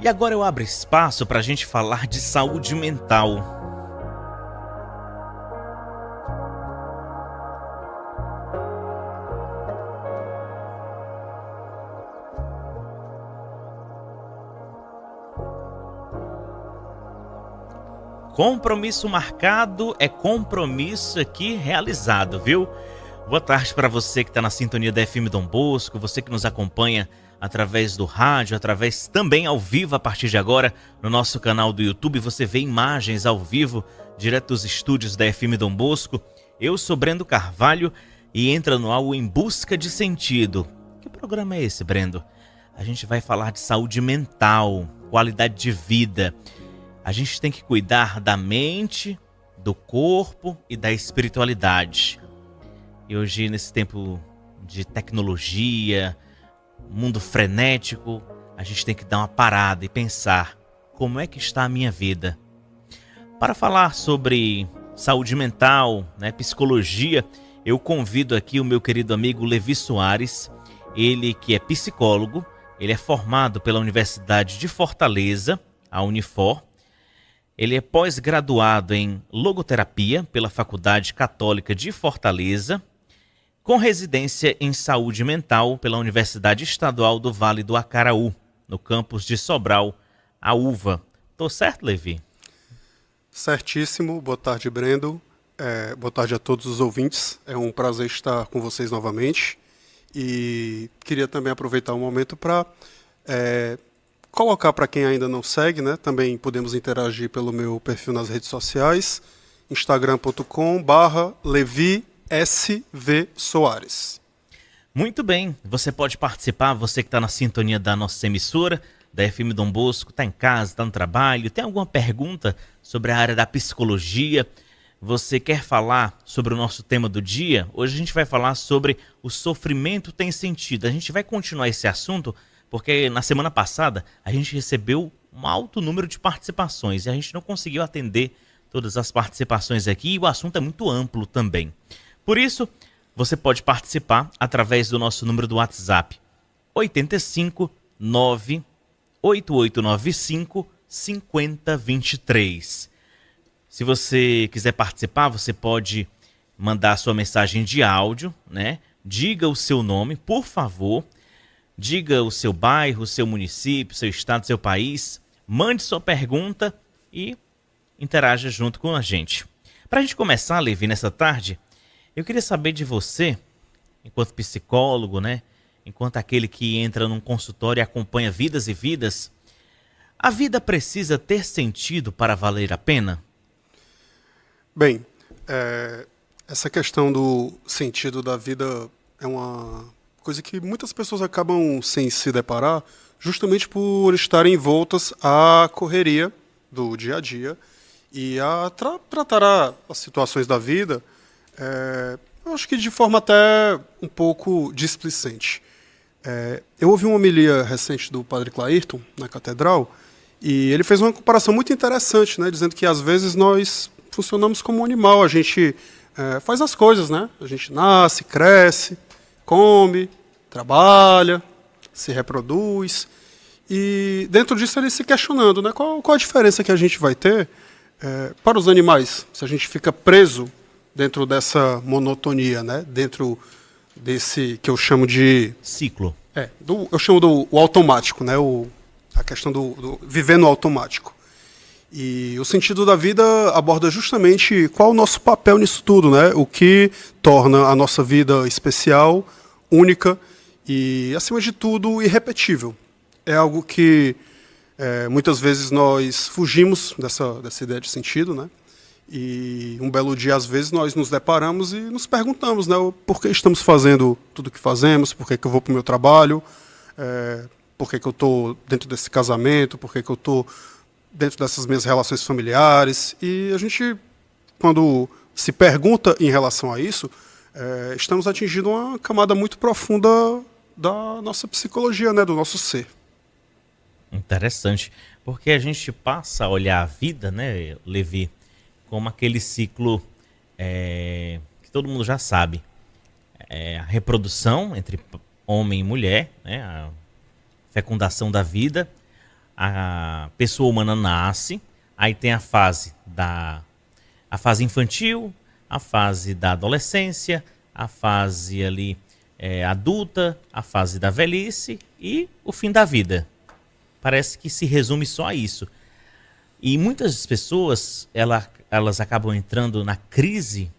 E agora eu abro espaço para a gente falar de saúde mental. Compromisso marcado é compromisso aqui realizado, viu? Boa tarde para você que está na sintonia da FM Dom Bosco, você que nos acompanha através do rádio, através também ao vivo a partir de agora no nosso canal do YouTube. Você vê imagens ao vivo direto dos estúdios da FM Dom Bosco. Eu sou Brendo Carvalho e entra no ar o Em Busca de Sentido. Que programa é esse, Brendo? A gente vai falar de saúde mental, qualidade de vida. A gente tem que cuidar da mente, do corpo e da espiritualidade. E hoje, nesse tempo de tecnologia, mundo frenético, a gente tem que dar uma parada e pensar como é que está a minha vida. Para falar sobre saúde mental, psicologia, eu convido aqui o meu querido amigo Levi Soares, ele que é psicólogo, ele é formado pela Universidade de Fortaleza, a Unifor. Ele é pós-graduado em logoterapia pela Faculdade Católica de Fortaleza, com residência em saúde mental pela Universidade Estadual do Vale do Acaraú, no campus de Sobral, a UVA. Tô certo, Levi? Certíssimo. Boa tarde, Brendo. Boa tarde a todos os ouvintes. É um prazer estar com vocês novamente. E queria também aproveitar o momento para colocar para quem ainda não segue, também podemos interagir pelo meu perfil nas redes sociais, instagram.com/LeviSVSoares. Muito bem, você pode participar, você que está na sintonia da nossa emissora, da FM Dom Bosco, está em casa, está no trabalho, tem alguma pergunta sobre a área da psicologia, você quer falar sobre o nosso tema do dia? Hoje a gente vai falar sobre o sofrimento tem sentido. A gente vai continuar esse assunto porque na semana passada a gente recebeu um alto número de participações e a gente não conseguiu atender todas as participações aqui e o assunto é muito amplo também. Por isso, você pode participar através do nosso número do WhatsApp 85 9 8895 5023. Se você quiser participar, você pode mandar sua mensagem de áudio, Diga o seu nome, por favor. Diga o seu bairro, o seu município, seu estado, seu país. Mande sua pergunta e interaja junto com a gente. Para a gente começar, Levi, nessa tarde, eu queria saber de você, enquanto psicólogo, enquanto aquele que entra num consultório e acompanha vidas e vidas, a vida precisa ter sentido para valer a pena? Bem, essa questão do sentido da vida é uma coisa que muitas pessoas acabam sem se deparar, justamente por estarem envoltas à correria do dia a dia e a tratar as situações da vida, eu acho que de forma até um pouco displicente. Eu ouvi uma homilia recente do Padre Clairton, na Catedral, e ele fez uma comparação muito interessante, dizendo que às vezes nós funcionamos como um animal, a gente faz as coisas, a gente nasce, cresce, come, trabalha, se reproduz, e dentro disso ele se questionando, qual a diferença que a gente vai ter para os animais, se a gente fica preso dentro dessa monotonia, dentro desse que eu chamo de... Ciclo. Eu chamo do automático, a questão do viver no automático. E o sentido da vida aborda justamente qual é o nosso papel nisso tudo, o que torna a nossa vida especial, única e, acima de tudo, irrepetível. É algo que muitas vezes nós fugimos dessa ideia de sentido, e um belo dia, às vezes, nós nos deparamos e nos perguntamos, por que estamos fazendo tudo o que fazemos, por que eu vou para o meu trabalho, por que eu estou dentro desse casamento, por que eu estou dentro dessas minhas relações familiares. E a gente, quando se pergunta em relação a isso, estamos atingindo uma camada muito profunda da nossa psicologia, do nosso ser. Interessante, porque a gente passa a olhar a vida, Levi, como aquele ciclo que todo mundo já sabe. A reprodução entre homem e mulher, a fecundação da vida, a pessoa humana nasce, aí tem a fase infantil, a fase da adolescência, a fase ali adulta, a fase da velhice e o fim da vida. Parece que se resume só a isso. E muitas pessoas, elas acabam entrando na crise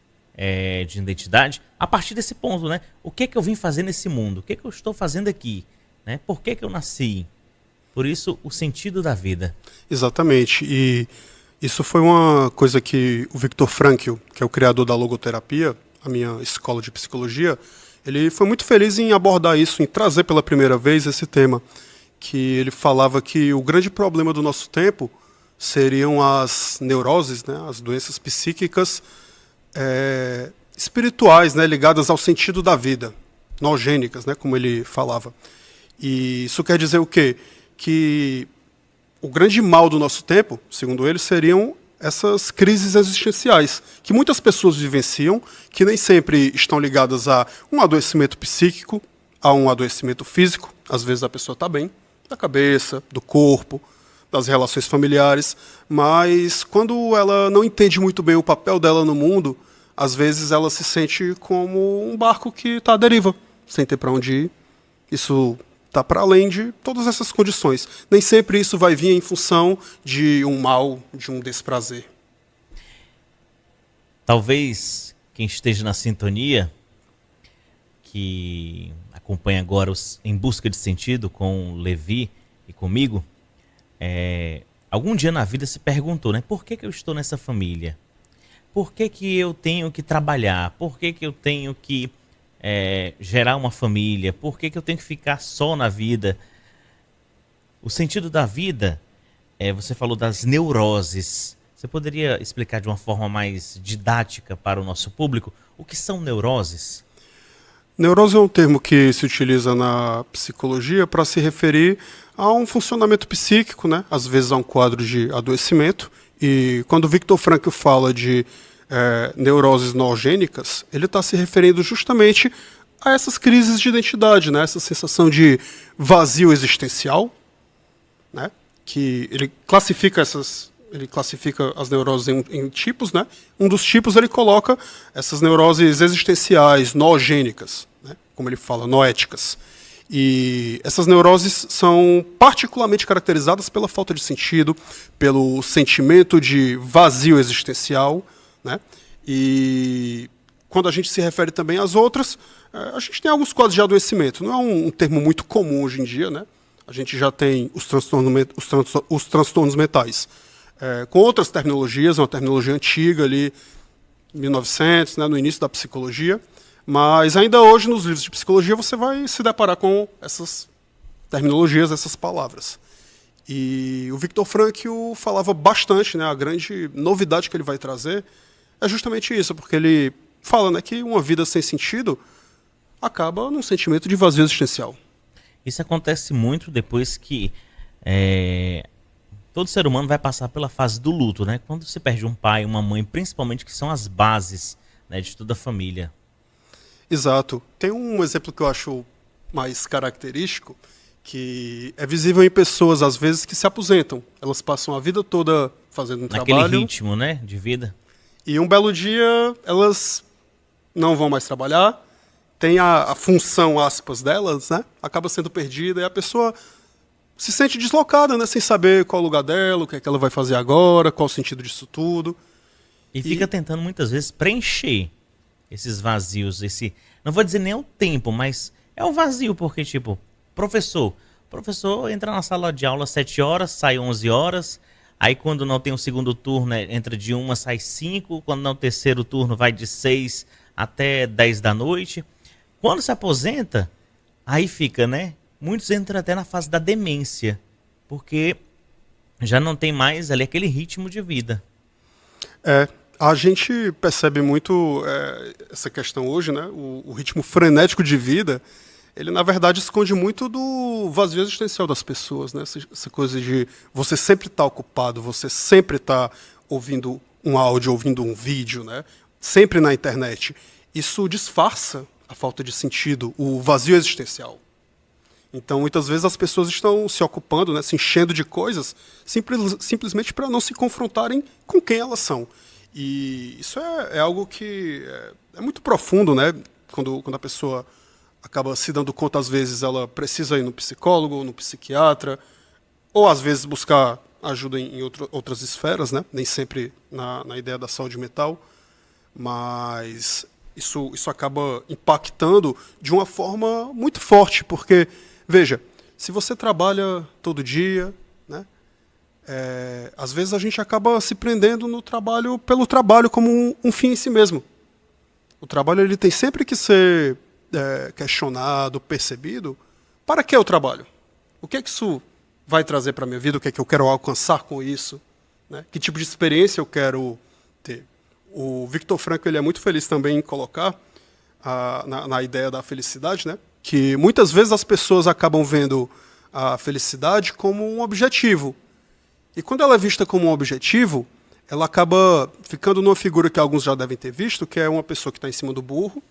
de identidade a partir desse ponto, né? O que é que eu vim fazer nesse mundo? O que é que eu estou fazendo aqui? Né? Por que é que eu nasci? Por isso, o sentido da vida. Exatamente. E isso foi uma coisa que o Viktor Frankl, que é o criador da logoterapia, a minha escola de psicologia, ele foi muito feliz em abordar isso, em trazer pela primeira vez esse tema, que ele falava que o grande problema do nosso tempo seriam as neuroses, né, as doenças psíquicas espirituais, né, ligadas ao sentido da vida, nogênicas, né, como ele falava. E isso quer dizer o quê? Que o grande mal do nosso tempo, segundo ele, seriam essas crises existenciais, que muitas pessoas vivenciam, que nem sempre estão ligadas a um adoecimento psíquico, a um adoecimento físico. Às vezes a pessoa está bem, da cabeça, do corpo, das relações familiares, mas quando ela não entende muito bem o papel dela no mundo, às vezes ela se sente como um barco que está à deriva, sem ter para onde ir. Isso está para além de todas essas condições. Nem sempre isso vai vir em função de um mal, de um desprazer. Talvez quem esteja na sintonia, que acompanha agora os Em Busca de Sentido com Levi e comigo, algum dia na vida se perguntou, né? Por que eu estou nessa família? Por que eu tenho que trabalhar? Por que eu tenho que gerar uma família? Por que eu tenho que ficar só na vida? O sentido da vida, você falou das neuroses. Você poderia explicar de uma forma mais didática para o nosso público o que são neuroses? Neurose é um termo que se utiliza na psicologia para se referir a um funcionamento psíquico, né? Às vezes a um quadro de adoecimento. E quando Viktor Frankl fala de neuroses nogênicas, ele está se referindo justamente a essas crises de identidade, né? Essa sensação de vazio existencial, né? Que ele classifica as neuroses em tipos, né? Um dos tipos ele coloca essas neuroses existenciais, noogênicas, né? Como ele fala, noéticas. E essas neuroses são particularmente caracterizadas pela falta de sentido, pelo sentimento de vazio existencial, né? E quando a gente se refere também às outras, a gente tem alguns quadros de adoecimento. Não é um termo muito comum hoje em dia, né? A gente já tem os transtornos mentais. Com outras terminologias, uma terminologia antiga ali, 1900, né, no início da psicologia, mas ainda hoje nos livros de psicologia você vai se deparar com essas terminologias, essas palavras. E o Viktor Frankl falava bastante, né, a grande novidade que ele vai trazer é justamente isso, porque ele fala, né, que uma vida sem sentido acaba num sentimento de vazio existencial. Isso acontece muito depois que todo ser humano vai passar pela fase do luto, né? Quando se perde um pai, uma mãe, principalmente, que são as bases, né, de toda a família. Exato. Tem um exemplo que eu acho mais característico, que é visível em pessoas, às vezes, que se aposentam. Elas passam a vida toda fazendo um trabalho. Naquele ritmo, né, de vida. E um belo dia, elas não vão mais trabalhar, tem a função, aspas, delas, né? Acaba sendo perdida, e a pessoa se sente deslocada, né? Sem saber qual é o lugar dela, o que é que ela vai fazer agora, qual o sentido disso tudo. E fica tentando, muitas vezes, preencher esses vazios, não vou dizer nem o tempo, mas é o vazio, porque, tipo, professor entra na sala de aula às 7 horas, sai 11 horas, aí quando não tem o segundo turno, entra de 1, sai 5, quando não o terceiro turno vai de 6 até 10 da noite. Quando se aposenta, aí fica, né? Muitos entram até na fase da demência, porque já não tem mais ali aquele ritmo de vida. A gente percebe muito essa questão hoje, né? O ritmo frenético de vida, ele na verdade esconde muito do vazio existencial das pessoas, né? Essa coisa de você sempre estar ocupado, você sempre estar ouvindo um áudio, ouvindo um vídeo, né? Sempre na internet. Isso disfarça a falta de sentido, o vazio existencial. Então, muitas vezes as pessoas estão se ocupando, né, se enchendo de coisas, simplesmente para não se confrontarem com quem elas são. E isso é algo que é muito profundo, né? Quando a pessoa acaba se dando conta, às vezes ela precisa ir no psicólogo, ou no psiquiatra, ou às vezes buscar ajuda em outras esferas, né? Nem sempre na ideia da saúde mental, mas isso acaba impactando de uma forma muito forte, porque, veja, se você trabalha todo dia, né? Às vezes a gente acaba se prendendo no trabalho pelo trabalho como um fim em si mesmo. O trabalho ele tem sempre que ser questionado, percebido. Para que o trabalho? O que é que isso vai trazer para a minha vida? O que é que eu quero alcançar com isso? Né? Que tipo de experiência eu quero ter? O Viktor Frankl ele é muito feliz também em colocar na ideia da felicidade, né? Que muitas vezes as pessoas acabam vendo a felicidade como um objetivo. E quando ela é vista como um objetivo, ela acaba ficando numa figura que alguns já devem ter visto, que é uma pessoa que está em cima do burro,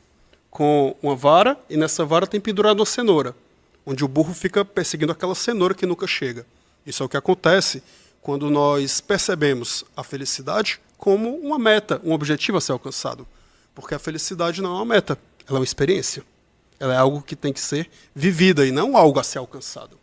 com uma vara, e nessa vara tem pendurado uma cenoura, onde o burro fica perseguindo aquela cenoura que nunca chega. Isso é o que acontece quando nós percebemos a felicidade como uma meta, um objetivo a ser alcançado. Porque a felicidade não é uma meta, ela é uma experiência. Ela é algo que tem que ser vivida e não algo a ser alcançado.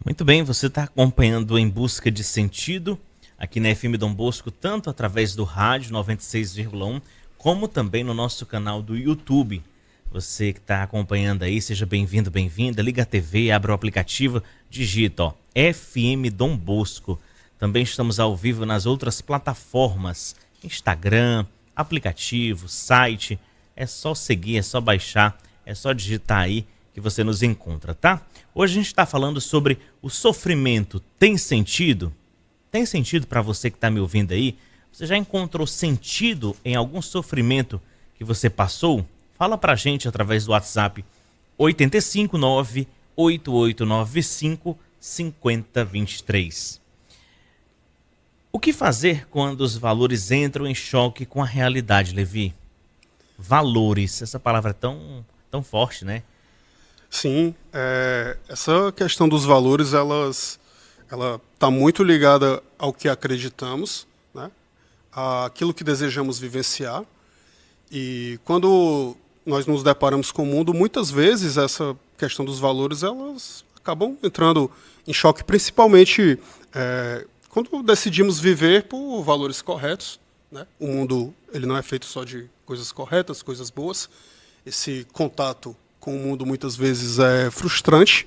Muito bem, você está acompanhando Em Busca de Sentido, aqui na FM Dom Bosco, tanto através do rádio 96,1, como também no nosso canal do YouTube. Você que está acompanhando aí, seja bem-vindo, bem-vinda, liga a TV, abre o aplicativo, digita FM Dom Bosco. Também estamos ao vivo nas outras plataformas, Instagram, aplicativo, site. É só seguir, é só baixar, é só digitar aí que você nos encontra, tá? Hoje a gente está falando sobre o sofrimento. Tem sentido? Tem sentido para você que está me ouvindo aí? Você já encontrou sentido em algum sofrimento que você passou? Fala pra gente através do WhatsApp 859-8895-5023. O que fazer quando os valores entram em choque com a realidade, Levi? Valores, essa palavra é tão forte, né? Sim, essa questão dos valores, ela está muito ligada ao que acreditamos, né? Àquilo que desejamos vivenciar. E quando nós nos deparamos com o mundo, muitas vezes essa questão dos valores, elas acabam entrando em choque, principalmente quando decidimos viver por valores corretos, né? O mundo ele não é feito só de coisas corretas, coisas boas. Esse contato com o mundo muitas vezes é frustrante,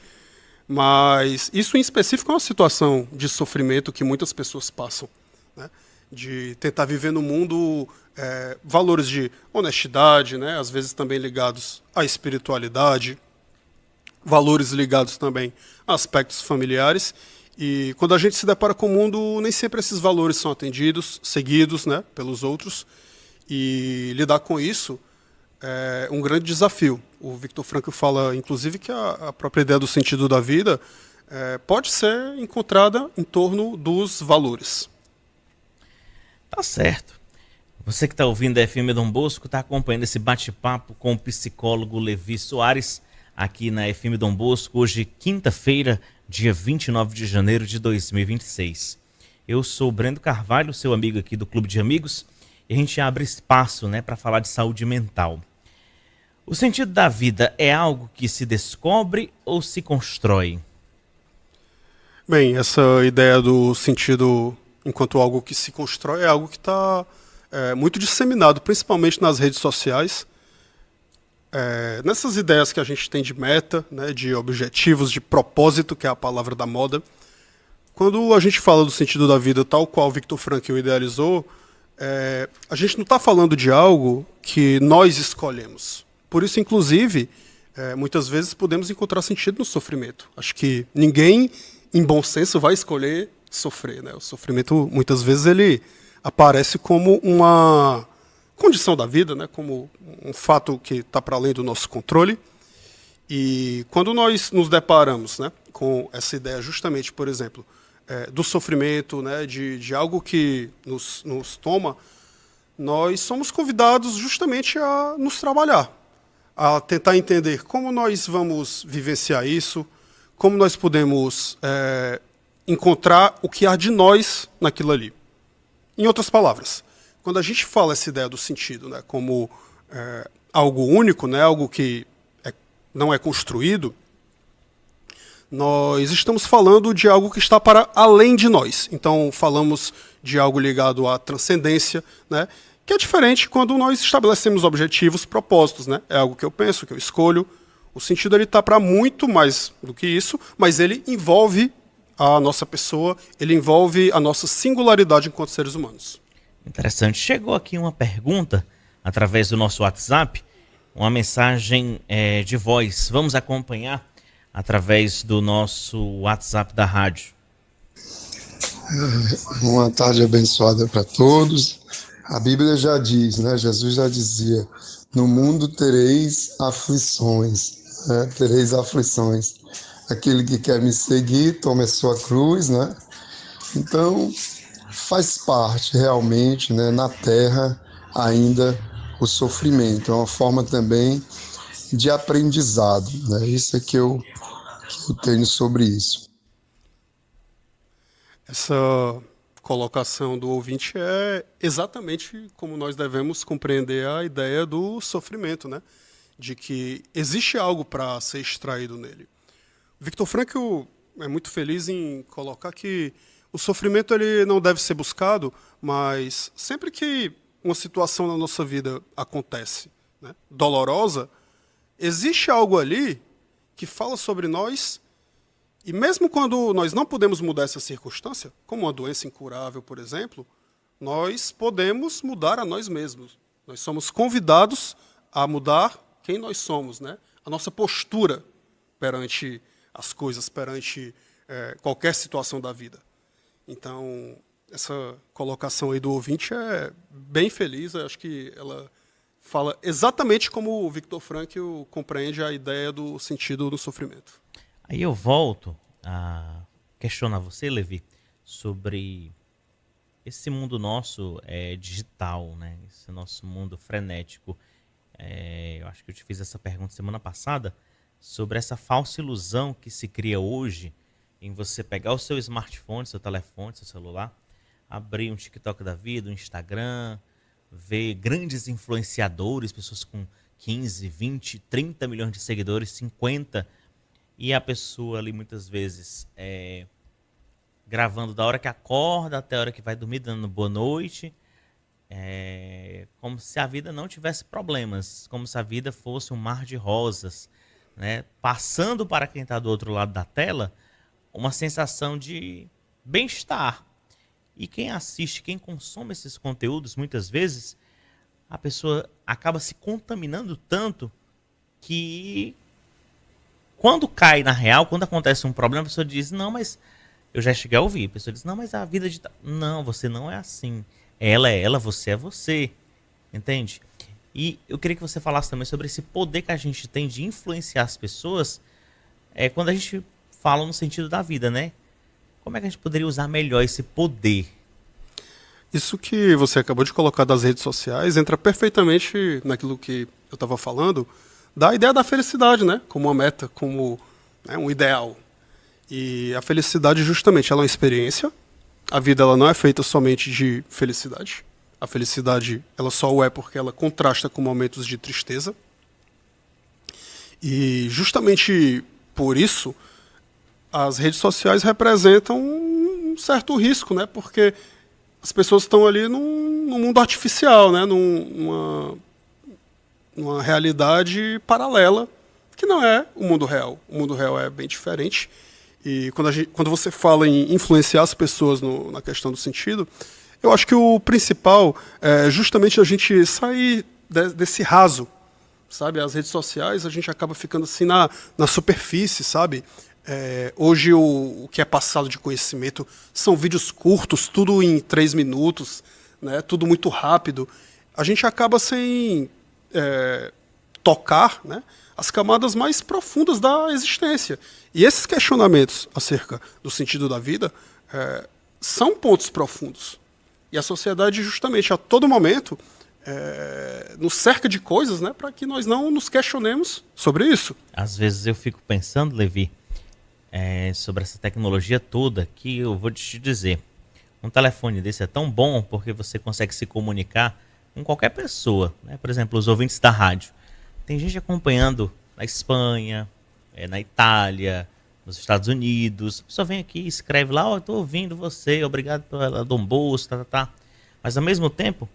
mas isso em específico é uma situação de sofrimento que muitas pessoas passam, né? De tentar viver no mundo valores de honestidade, né? Às vezes também ligados à espiritualidade, valores ligados também a aspectos familiares. E quando a gente se depara com o mundo, nem sempre esses valores são atendidos, seguidos, né, pelos outros. E lidar com isso é um grande desafio. O Viktor Frankl fala, inclusive, que a própria ideia do sentido da vida pode ser encontrada em torno dos valores. Tá certo. Você que está ouvindo a FM Dom Bosco, está acompanhando esse bate-papo com o psicólogo Levi Soares, aqui na FM Dom Bosco, hoje quinta-feira, dia 29 de janeiro de 2026. Eu sou o Brendo Carvalho, seu amigo aqui do Clube de Amigos, e a gente abre espaço, né, para falar de saúde mental. O sentido da vida é algo que se descobre ou se constrói? Bem, essa ideia do sentido enquanto algo que se constrói é algo que está muito disseminado, principalmente nas redes sociais. Nessas ideias que a gente tem de meta, né, de objetivos, de propósito, que é a palavra da moda, quando a gente fala do sentido da vida tal qual Viktor Frankl idealizou, a gente não está falando de algo que nós escolhemos. Por isso, inclusive, muitas vezes podemos encontrar sentido no sofrimento. Acho que ninguém, em bom senso, vai escolher sofrer, né? O sofrimento, muitas vezes, ele aparece como uma condição da vida, né? Como um fato que está para além do nosso controle. E quando nós nos deparamos, né, com essa ideia justamente, por exemplo, do sofrimento, né, de algo que nos toma, nós somos convidados justamente a nos trabalhar, a tentar entender como nós vamos vivenciar isso, como nós podemos encontrar o que há de nós naquilo ali. Em outras palavras, quando a gente fala essa ideia do sentido, né, como algo único, né, algo que não é construído, nós estamos falando de algo que está para além de nós. Então, falamos de algo ligado à transcendência, né, que é diferente quando nós estabelecemos objetivos, propósitos. Né? É algo que eu penso, que eu escolho. O sentido está para muito mais do que isso, mas ele envolve a nossa pessoa, ele envolve a nossa singularidade enquanto seres humanos. Interessante. Chegou aqui uma pergunta através do nosso WhatsApp, uma mensagem de voz. Vamos acompanhar através do nosso WhatsApp da rádio. Uma tarde abençoada para todos. A Bíblia já diz, né? Jesus já dizia: no mundo tereis aflições, né? Tereis aflições. Aquele que quer me seguir, tome a sua cruz, né? Então, faz parte realmente, né, na terra ainda o sofrimento. É uma forma também de aprendizado, né? Isso é que eu tenho sobre isso. Essa colocação do ouvinte é exatamente como nós devemos compreender a ideia do sofrimento, né? De que existe algo para ser extraído nele. Viktor Frankl é muito feliz em colocar que o sofrimento ele não deve ser buscado, mas sempre que uma situação na nossa vida acontece, né, dolorosa, existe algo ali que fala sobre nós, e mesmo quando nós não podemos mudar essa circunstância, como uma doença incurável, por exemplo, nós podemos mudar a nós mesmos. Nós somos convidados a mudar quem nós somos, né? A nossa postura perante as coisas, perante qualquer situação da vida. Então, essa colocação aí do ouvinte é bem feliz. Eu acho que ela fala exatamente como o Viktor Frankl compreende a ideia do sentido do sofrimento. Aí eu volto a questionar você, Levi, sobre esse mundo nosso digital, né? Esse nosso mundo frenético. Eu acho que eu te fiz essa pergunta semana passada sobre essa falsa ilusão que se cria hoje em você pegar o seu smartphone, seu telefone, seu celular, abrir um TikTok da vida, um Instagram, ver grandes influenciadores, pessoas com 15, 20, 30 milhões de seguidores, 50, e a pessoa ali muitas vezes gravando da hora que acorda até a hora que vai dormir, dando boa noite, como se a vida não tivesse problemas, como se a vida fosse um mar de rosas, né? Passando para quem está do outro lado da tela uma sensação de bem-estar. E quem assiste, quem consome esses conteúdos, muitas vezes, a pessoa acaba se contaminando tanto que quando cai na real, quando acontece um problema, a pessoa diz, não, mas eu já cheguei a ouvir, a pessoa diz, não, mas a vida de... Não, você não é assim. Ela é ela, você é você. Entende? E eu queria que você falasse também sobre esse poder que a gente tem de influenciar as pessoas quando a gente fala no sentido da vida, né? Como é que a gente poderia usar melhor esse poder? Isso que você acabou de colocar das redes sociais entra perfeitamente naquilo que eu estava falando, da ideia da felicidade, né? Como uma meta, como um ideal. E a felicidade, justamente, ela é uma experiência. A vida ela não é feita somente de felicidade. A felicidade ela só o é porque ela contrasta com momentos de tristeza. E justamente por isso, as redes sociais representam um certo risco, né? Porque as pessoas estão ali num mundo artificial, né? Numa realidade paralela, que não é o mundo real. O mundo real é bem diferente. E quando você fala em influenciar as pessoas na questão do sentido, eu acho que o principal é justamente a gente sair desse raso, sabe? As redes sociais, a gente acaba ficando assim na superfície, sabe? Hoje o que é passado de conhecimento são vídeos curtos, tudo em 3 minutos, né? Tudo muito rápido. A gente acaba sem tocar, né, as camadas mais profundas da existência. E esses questionamentos acerca do sentido da vida são pontos profundos. E a sociedade, justamente, a todo momento, nos cerca de coisas, né, para que nós não nos questionemos sobre isso. Às vezes eu fico pensando, Levi, sobre essa tecnologia toda, que eu vou te dizer, um telefone desse é tão bom porque você consegue se comunicar com qualquer pessoa, né? Por exemplo, os ouvintes da rádio. Tem gente acompanhando na Espanha, na Itália, nos Estados Unidos. A pessoa vem aqui, escreve lá, eu estou ouvindo você, obrigado pela Dom Bosco, tá. Mas ao mesmo tempo,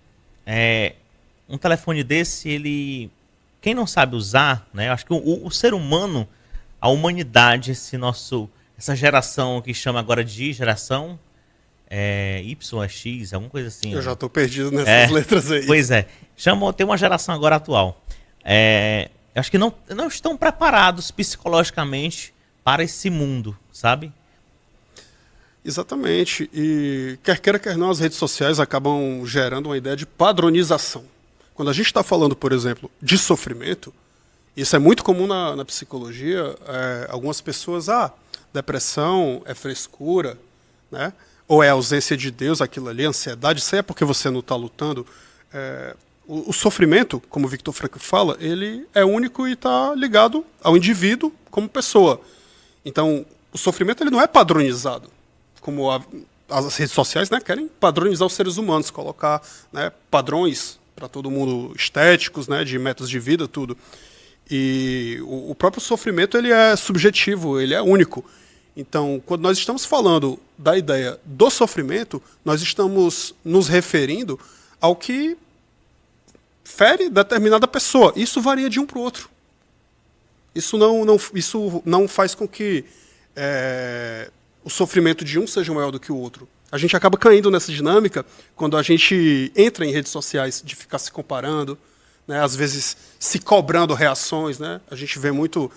um telefone desse, quem não sabe usar, né? Eu acho que o ser humano, a humanidade, essa geração que chama agora de geração Y, X, alguma coisa assim. Eu já estou perdido nessas letras aí. Pois é. Tem uma geração agora atual. Eu acho que não estão preparados psicologicamente para esse mundo, sabe? Exatamente. E quer queira, quer não, as redes sociais acabam gerando uma ideia de padronização. Quando a gente está falando, por exemplo, de sofrimento, isso é muito comum na psicologia. Algumas pessoas, depressão é frescura, né? Ou é ausência de Deus, aquilo ali, ansiedade, isso aí é porque você não está lutando. O sofrimento, como o Viktor Frankl fala, ele é único e está ligado ao indivíduo como pessoa. Então, o sofrimento ele não é padronizado, como as redes sociais, né, querem padronizar os seres humanos, colocar, né, padrões para todo mundo estéticos, né, de métodos de vida, tudo. E o próprio sofrimento ele é subjetivo, ele é único. Então, quando nós estamos falando da ideia do sofrimento, nós estamos nos referindo ao que fere determinada pessoa. Isso varia de um para o outro. Isso não faz com que o sofrimento de um seja maior do que o outro. A gente acaba caindo nessa dinâmica quando a gente entra em redes sociais de ficar se comparando, né, às vezes se cobrando reações, né? A gente vê muito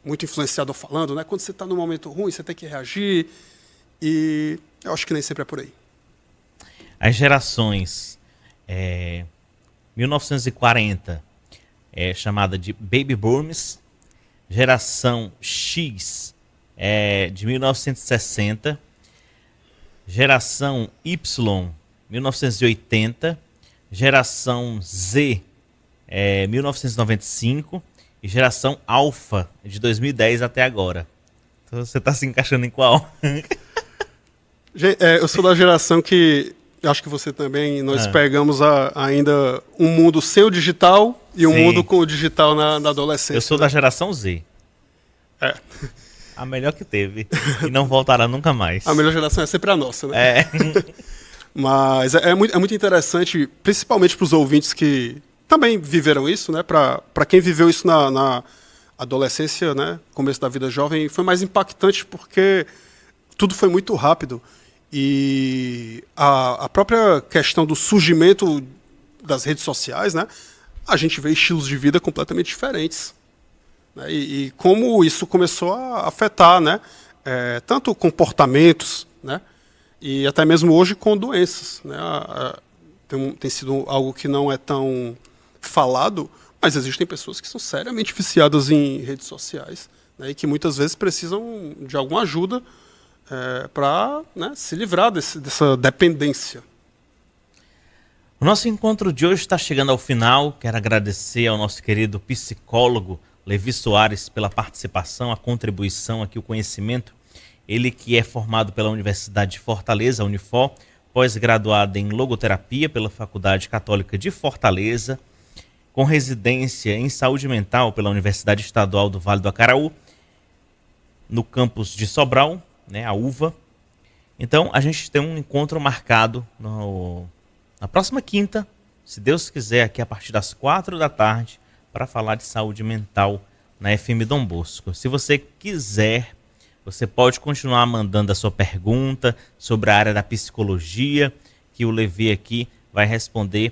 influenciador falando, né? Quando você está num momento ruim, você tem que reagir. E eu acho que nem sempre é por aí. As gerações 1940 é chamada de Baby Boomers, geração X de 1960, geração Y 1980, geração Z 1995 e geração Alpha de 2010 até agora. Então você está se encaixando em qual? Eu sou da geração que, acho que você também, nós pegamos ainda um mundo sem o digital e um mundo com o digital na adolescência. Eu sou da geração Z. A melhor que teve. E não voltará nunca mais. A melhor geração é sempre a nossa, né? Mas é muito interessante, principalmente para os ouvintes que também viveram isso, né? Para quem viveu isso na adolescência, né? Começo da vida jovem, foi mais impactante porque tudo foi muito rápido. E a própria questão do surgimento das redes sociais, né? A gente vê estilos de vida completamente diferentes. Né? E como isso começou a afetar, né? Tanto comportamentos, né? E até mesmo hoje com doenças. Né? Tem sido algo que não é tão falado, mas existem pessoas que são seriamente viciadas em redes sociais, né? E que muitas vezes precisam de alguma ajuda para, né, se livrar dessa dependência. O nosso encontro de hoje está chegando ao final. Quero agradecer ao nosso querido psicólogo Levi Soares pela participação, a contribuição aqui, o conhecimento. Ele que é formado pela Universidade de Fortaleza, Unifor, pós-graduado em logoterapia pela Faculdade Católica de Fortaleza, com residência em saúde mental pela Universidade Estadual do Vale do Acaraú, no campus de Sobral, né, a UVA. Então, a gente tem um encontro marcado na próxima quinta, se Deus quiser, aqui a partir das 4 da tarde, para falar de saúde mental na FM Dom Bosco. Se você quiser, você pode continuar mandando a sua pergunta sobre a área da psicologia, que o Levi aqui vai responder.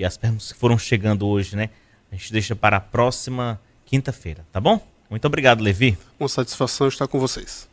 As perguntas que foram chegando hoje, né? A gente deixa para a próxima quinta-feira, tá bom? Muito obrigado, Levi. Uma satisfação estar com vocês.